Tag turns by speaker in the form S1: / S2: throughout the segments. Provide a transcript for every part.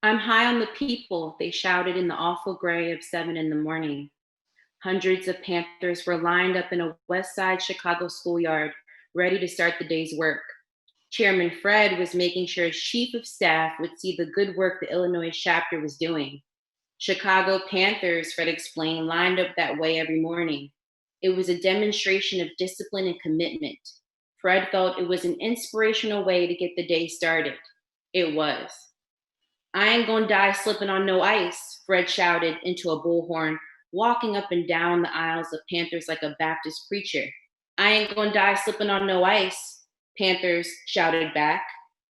S1: I'm high on the people, they shouted in the awful gray of 7 in the morning. Hundreds of Panthers were lined up in a West Side Chicago schoolyard, ready to start the day's work. Chairman Fred was making sure his chief of staff would see the good work the Illinois chapter was doing. Chicago Panthers, Fred explained, lined up that way every morning. It was a demonstration of discipline and commitment. Fred felt it was an inspirational way to get the day started. It was. I ain't gonna die slipping on no ice, Fred shouted into a bullhorn, walking up and down the aisles of Panthers like a Baptist preacher. I ain't gonna die slipping on no ice, Panthers shouted back.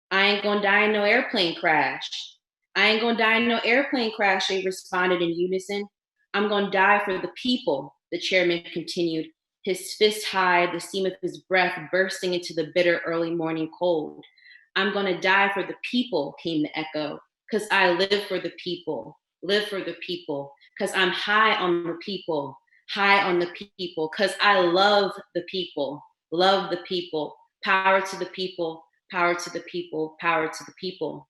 S1: I ain't gonna die in no airplane crash. I ain't gonna die in no airplane crash, they responded in unison. I'm gonna die for the people, the chairman continued, his fist high, the steam of his breath bursting into the bitter early morning cold. I'm gonna die for the people, came the echo, because I live for the people, live for the people, because I'm high on the people, high on the people, because I love the people, power to the people, power to the people, power to the people.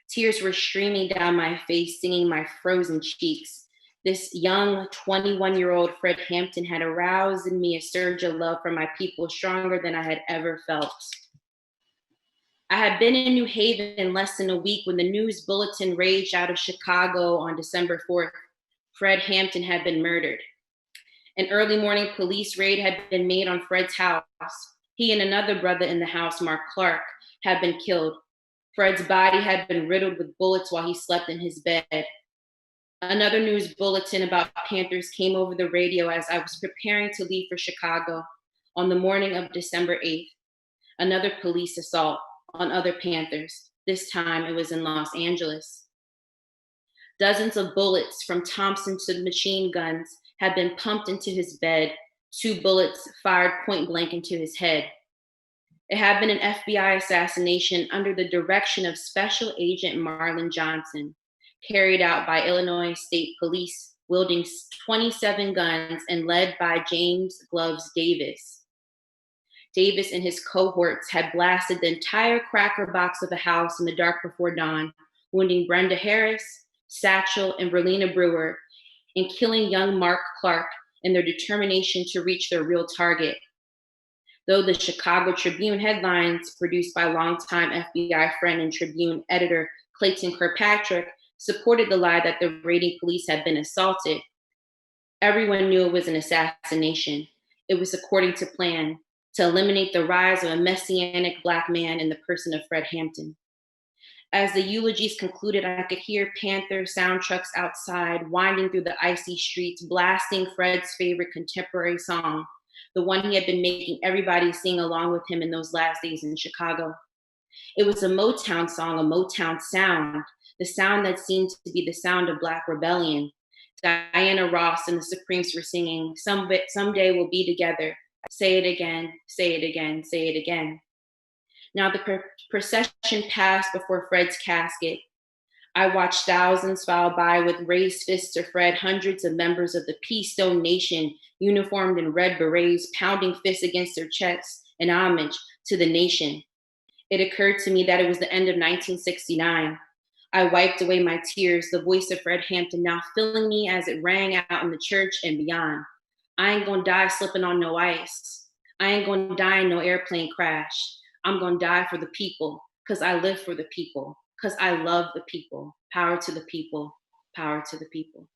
S1: Tears were streaming down my face, stinging my frozen cheeks. This young 21-year-old Fred Hampton had aroused in me a surge of love for my people stronger than I had ever felt. I had been in New Haven in less than a week when the news bulletin raged out of Chicago on December 4th. Fred Hampton had been murdered. An early morning police raid had been made on Fred's house. He and another brother in the house, Mark Clark, had been killed. Fred's body had been riddled with bullets while he slept in his bed. Another news bulletin about Panthers came over the radio as I was preparing to leave for Chicago on the morning of December 8th. Another police assault on other Panthers. This time it was in Los Angeles. Dozens of bullets from Thompson to machine guns had been pumped into his bed, 2 bullets fired point blank into his head. It had been an FBI assassination under the direction of Special Agent Marlon Johnson, carried out by Illinois State Police, wielding 27 guns and led by James Gloves Davis. Davis and his cohorts had blasted the entire cracker box of a house in the dark before dawn, wounding Brenda Harris, Satchel, and Verlena Brewer, and killing young Mark Clark in their determination to reach their real target. Though the Chicago Tribune headlines, produced by longtime FBI friend and Tribune editor Clayton Kirkpatrick, supported the lie that the raiding police had been assaulted, everyone knew it was an assassination. It was according to plan, to eliminate the rise of a messianic Black man in the person of Fred Hampton. As the eulogies concluded, I could hear Panther sound trucks outside, winding through the icy streets, blasting Fred's favorite contemporary song, the one he had been making everybody sing along with him in those last days in Chicago. It was a Motown song, a Motown sound, the sound that seemed to be the sound of Black rebellion. Diana Ross and the Supremes were singing, Someday we'll be together. Say it again, say it again, say it again. Now the procession passed before Fred's casket. I watched thousands file by with raised fists to Fred, hundreds of members of the Peace Stone Nation, uniformed in red berets, pounding fists against their chests in homage to the nation. It occurred to me that it was the end of 1969. I wiped away my tears, the voice of Fred Hampton now filling me as it rang out in the church and beyond. I ain't gonna die slipping on no ice. I ain't gonna die in no airplane crash. I'm gonna die for the people, because I live for the people, because I love the people. Power to the people, power to the people.